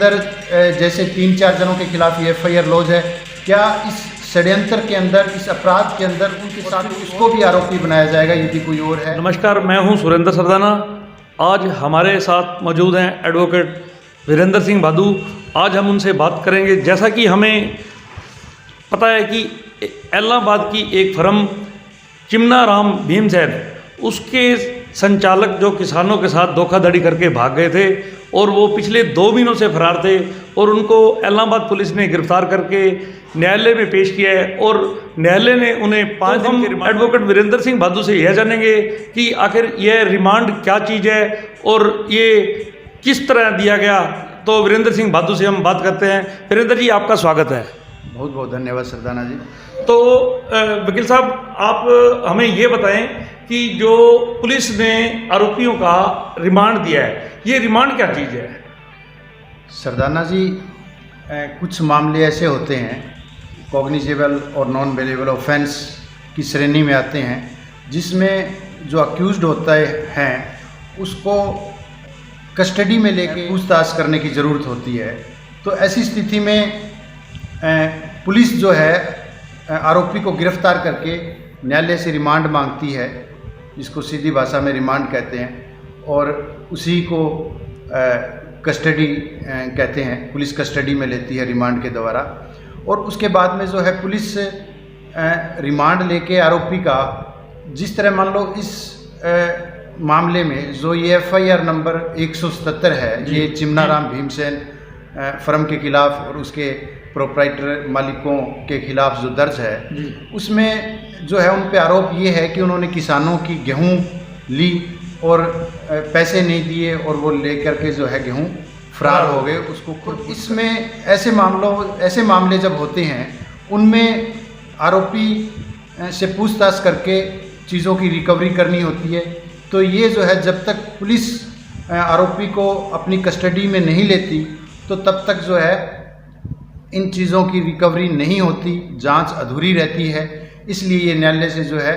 अंदर जैसे 3-4 जनों के खिलाफ ये FIR लॉज है, क्या इस षड्यंत्र के अंदर, इस अपराध के अंदर उनके साथ उसको भी आरोपी बनाया जाएगा यदि कोई और है? नमस्कार, मैं हूं सुरेंद्र सरदाना। आज हमारे साथ मौजूद हैं एडवोकेट वीरेंद्र सिंह भादू। आज हम उनसे बात करेंगे। जैसा कि हमें पता है कि इलाहाबाद की एक फर्म चिमनाराम भीमसेन, उसके संचालक जो किसानों के साथ धोखाधड़ी करके भाग गए थे और वो पिछले 2 महीनों से फरार थे और उनको इलाहाबाद पुलिस ने गिरफ्तार करके न्यायालय में पेश किया है और न्यायालय ने उन्हें 5 दिन के रिमांड। एडवोकेट वीरेंद्र सिंह भादू से यह जानेंगे कि आखिर यह रिमांड क्या चीज़ है और ये किस तरह दिया गया। तो वीरेंद्र सिंह भादू से हम बात करते हैं। वीरेंद्र जी, आपका स्वागत है। बहुत बहुत धन्यवाद सरदाना जी। तो वकील साहब, आप हमें ये बताएं कि जो पुलिस ने आरोपियों का रिमांड दिया है, ये रिमांड क्या चीज़ है? सरदाना जी, कुछ मामले ऐसे होते हैं कॉग्निजेबल और नॉन बेलेबल ऑफेंस की श्रेणी में आते हैं, जिसमें जो अक्यूज्ड होता है उसको कस्टडी में लेके पूछताछ करने की ज़रूरत होती है। तो ऐसी स्थिति में पुलिस जो है आरोपी को गिरफ्तार करके न्यायालय से रिमांड मांगती है, जिसको सीधी भाषा में रिमांड कहते हैं, और उसी को कस्टडी कहते हैं। पुलिस कस्टडी में लेती है रिमांड के द्वारा। और उसके बाद में जो है पुलिस रिमांड लेके आरोपी का, जिस तरह मान लो इस मामले में जो ये FIR नंबर 177 है, ये चिमनाराम भीमसेन फर्म के खिलाफ और उसके प्रोप्राइटर मालिकों के खिलाफ जो दर्ज है, उसमें जो है उन पे आरोप ये है कि उन्होंने किसानों की गेहूं ली और पैसे नहीं दिए और वो लेकर के जो है गेहूं फरार हो गए उसको खुद। इसमें ऐसे मामले जब होते हैं, उनमें आरोपी से पूछताछ करके चीज़ों की रिकवरी करनी होती है। तो ये जो है जब तक पुलिस आरोपी को अपनी कस्टडी में नहीं लेती, तो तब तक जो है इन चीज़ों की रिकवरी नहीं होती, जांच अधूरी रहती है। इसलिए ये न्यायालय से जो है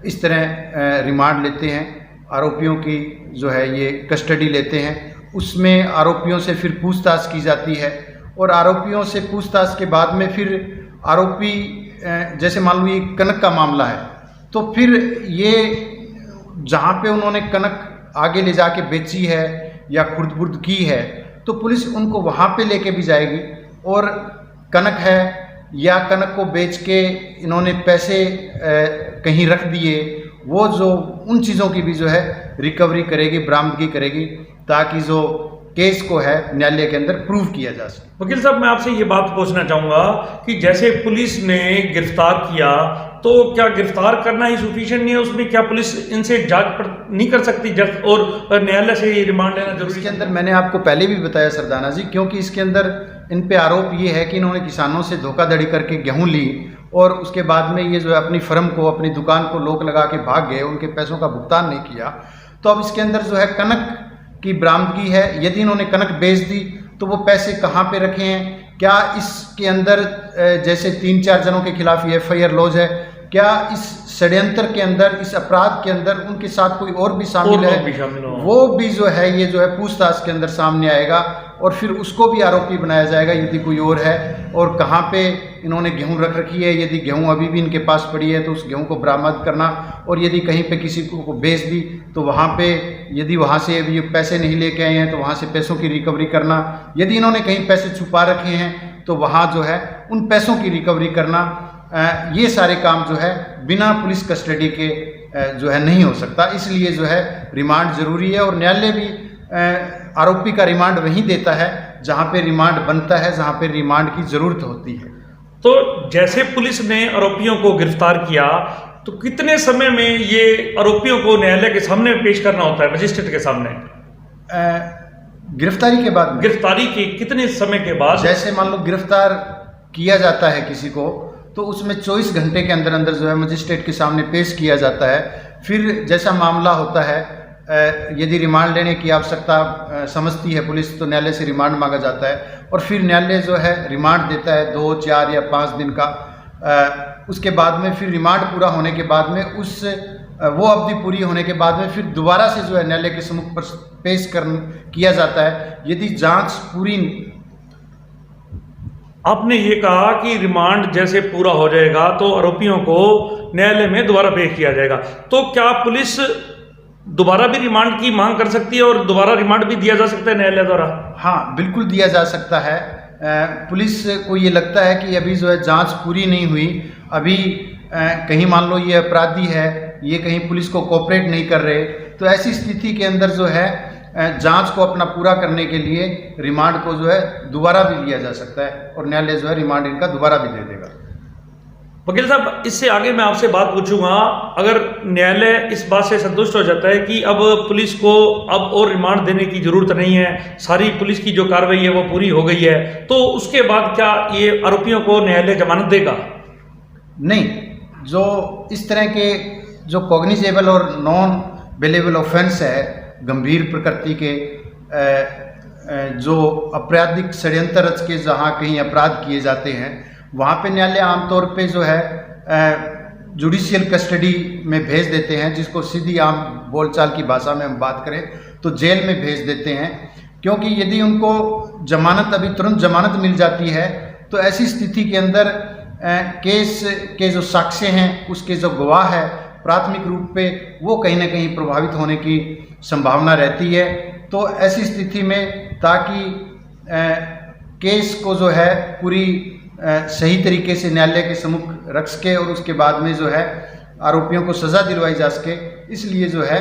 इस तरह रिमांड लेते हैं, आरोपियों की जो है ये कस्टडी लेते हैं। उसमें आरोपियों से फिर पूछताछ की जाती है और आरोपियों से पूछताछ के बाद में फिर आरोपी, जैसे मान लो ये कनक का मामला है, तो फिर ये जहाँ पे उन्होंने कनक आगे ले जाके बेची है या खुर्द-बुर्द की है, तो पुलिस उनको वहाँ पे लेके भी जाएगी। और कनक है या कनक को बेच के इन्होंने पैसे कहीं रख दिए, वो जो उन चीज़ों की भी जो है रिकवरी करेगी, बरामदगी करेगी, ताकि जो केस को है न्यायालय के अंदर प्रूव किया जा सके। वकील साहब, मैं आपसे ये बात पूछना चाहूँगा कि जैसे पुलिस ने गिरफ्तार किया, तो क्या गिरफ्तार करना ही सफिशिएंट नहीं है? उसमें क्या पुलिस इनसे जांच नहीं कर सकती और न्यायालय से ये रिमांड लेना जरूरी? इसके अंदर मैंने आपको पहले भी बताया सरदाना जी, क्योंकि इसके अंदर इन पे आरोप ये है कि इन्होंने किसानों से धोखाधड़ी करके गेहूं ली और उसके बाद में ये जो है अपनी फर्म को, अपनी दुकान को लोक लगा के भाग गए, उनके पैसों का भुगतान नहीं किया। तो अब इसके अंदर जो है कनक की बरामदगी है। यदि इन्होंने कनक बेच दी तो वो पैसे कहाँ पे रखे हैं? क्या इसके अंदर जैसे 3-4 जनों के खिलाफ ये FIR लॉज है, क्या इस षड्यंत्र के अंदर, इस अपराध के अंदर उनके साथ कोई और भी शामिल है? वो भी जो है ये जो है पूछताछ के अंदर सामने आएगा और फिर उसको भी आरोपी बनाया जाएगा यदि कोई और है। और कहाँ पे इन्होंने गेहूं रख रखी है, यदि गेहूं अभी भी इनके पास पड़ी है तो उस गेहूं को बरामद करना, और यदि कहीं पे किसी को बेच दी तो वहाँ पे यदि वहाँ से ये पैसे नहीं लेके आए हैं तो वहाँ से पैसों की रिकवरी करना, यदि इन्होंने कहीं पैसे छुपा रखे हैं तो वहाँ जो है उन पैसों की रिकवरी करना। ये सारे काम जो है बिना पुलिस कस्टडी के जो है नहीं हो सकता। इसलिए जो है रिमांड ज़रूरी है और न्यायालय भी आरोपी का रिमांड वहीं देता है जहाँ पे रिमांड बनता है, जहाँ पे रिमांड की ज़रूरत होती है। तो जैसे पुलिस ने आरोपियों को गिरफ्तार किया, तो कितने समय में ये आरोपियों को न्यायालय के सामने पेश करना होता है, मजिस्ट्रेट के सामने? गिरफ्तारी के बाद, गिरफ्तारी के कितने समय के बाद? जैसे मान लो गिरफ्तार किया जाता है किसी को, तो उसमें 24 घंटे के अंदर अंदर जो है मजिस्ट्रेट के सामने पेश किया जाता है। फिर जैसा मामला होता है, यदि रिमांड लेने की आवश्यकता समझती है पुलिस, तो न्यायालय से रिमांड मांगा जाता है और फिर न्यायालय जो है रिमांड देता है 2, 4 या 5 दिन का। उसके बाद में फिर रिमांड पूरा होने के बाद में वो अवधि पूरी होने के बाद में फिर दोबारा से जो है न्यायालय के सम्मुख पर पेश किया जाता है। यदि जांच पूरी आपने ये कहा कि रिमांड जैसे पूरा हो जाएगा तो आरोपियों को न्यायालय में दोबारा पेश किया जाएगा, तो क्या पुलिस दोबारा भी रिमांड की मांग कर सकती है और दोबारा रिमांड भी दिया जा सकता है न्यायालय द्वारा? हाँ, बिल्कुल दिया जा सकता है। पुलिस को ये लगता है कि अभी जो है जांच पूरी नहीं हुई, अभी कहीं मान लो ये अपराधी है, ये कहीं पुलिस को कोऑपरेट नहीं कर रहे, तो ऐसी स्थिति के अंदर जो है जांच को अपना पूरा करने के लिए रिमांड को जो है दोबारा भी लिया जा सकता है और न्यायालय जो है रिमांड इनका दोबारा भी दे देगा। वकील साहब, इससे आगे मैं आपसे बात पूछूंगा, अगर न्यायालय इस बात से संतुष्ट हो जाता है कि अब पुलिस को अब और रिमांड देने की जरूरत नहीं है, सारी पुलिस की जो कार्रवाई है वो पूरी हो गई है, तो उसके बाद क्या ये आरोपियों को न्यायालय जमानत देगा? नहीं, जो इस तरह के जो कॉग्निजेबल और नॉन बेलेबल ऑफेंस है, गंभीर प्रकृति के जो आपराधिक षड्यंत्र रच के जहाँ कहीं अपराध किए जाते हैं, वहाँ पे न्यायालय आमतौर पे जो है जुडिशियल कस्टडी में भेज देते हैं, जिसको सीधी आम बोलचाल की भाषा में हम बात करें तो जेल में भेज देते हैं। क्योंकि यदि उनको जमानत अभी तुरंत जमानत मिल जाती है तो ऐसी स्थिति के अंदर केस के जो साक्ष्य हैं, उसके जो गवाह है, प्राथमिक रूप पे वो कहीं ना कहीं प्रभावित होने की संभावना रहती है। तो ऐसी स्थिति में ताकि केस को जो है पूरी सही तरीके से न्यायालय के सम्मुख रख सके और उसके बाद में जो है आरोपियों को सज़ा दिलवाई जा सके, इसलिए जो है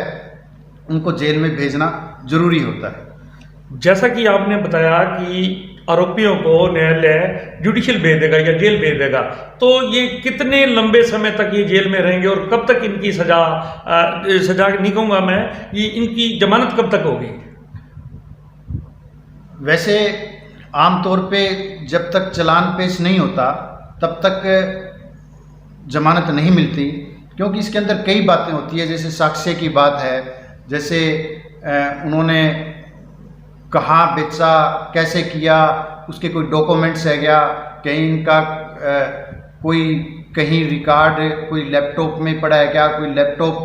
उनको जेल में भेजना जरूरी होता है। जैसा कि आपने बताया कि आरोपियों को न्यायालय जुडिशियल भेज देगा या जेल भेज देगा, तो ये कितने लंबे समय तक ये जेल में रहेंगे और कब तक इनकी सजा नहीं कहूँगा मैं, ये इनकी जमानत कब तक होगी? वैसे आमतौर पे जब तक चालान पेश नहीं होता तब तक जमानत नहीं मिलती, क्योंकि इसके अंदर कई बातें होती है। जैसे साक्ष्य की बात है, जैसे उन्होंने कहाँ बेचा, कैसे किया, उसके कोई डॉक्यूमेंट्स है क्या, कहीं इनका कोई कहीं रिकॉर्ड कोई लैपटॉप में पड़ा है क्या, कोई लैपटॉप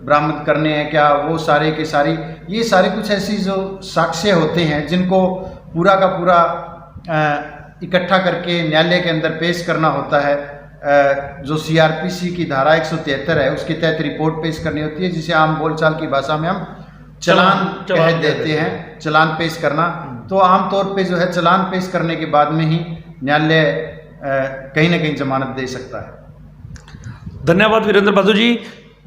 बरामद करने हैं क्या, वो सारे के सारी ये सारे कुछ ऐसी जो साक्ष्य होते हैं जिनको पूरा का पूरा इकट्ठा करके न्यायालय के अंदर पेश करना होता है। जो सीआरपीसी की धारा 173 है उसके तहत रिपोर्ट पेश करनी होती है, जिसे आम बोलचाल की भाषा में हम चालान कह देते हैं, चालान पेश करना। तो आमतौर पे जो है चालान पेश करने के बाद में ही न्यायालय कहीं ना कहीं जमानत दे सकता है। धन्यवाद वीरेंद्र बहादुर जी।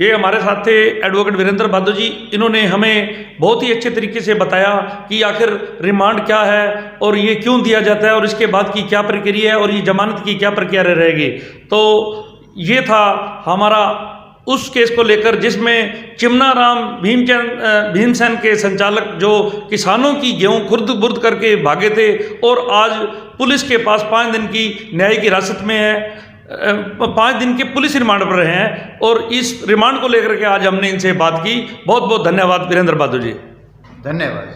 ये हमारे साथ थे एडवोकेट वीरेंद्र बहादुर जी। इन्होंने हमें बहुत ही अच्छे तरीके से बताया कि आखिर रिमांड क्या है और ये क्यों दिया जाता है और इसके बाद की क्या प्रक्रिया है और ये जमानत की क्या प्रक्रिया रहेगी। तो ये था हमारा उस केस को लेकर जिसमें चिमनाराम भीमसेन के संचालक जो किसानों की गेहूं खुर्द बुर्द करके भागे थे और आज पुलिस के पास 5 दिन की न्यायिक हिरासत में है, 5 दिन के पुलिस रिमांड पर रहे हैं और इस रिमांड को लेकर के आज हमने इनसे बात की। बहुत बहुत धन्यवाद वीरेंद्र बहादुर जी। धन्यवाद।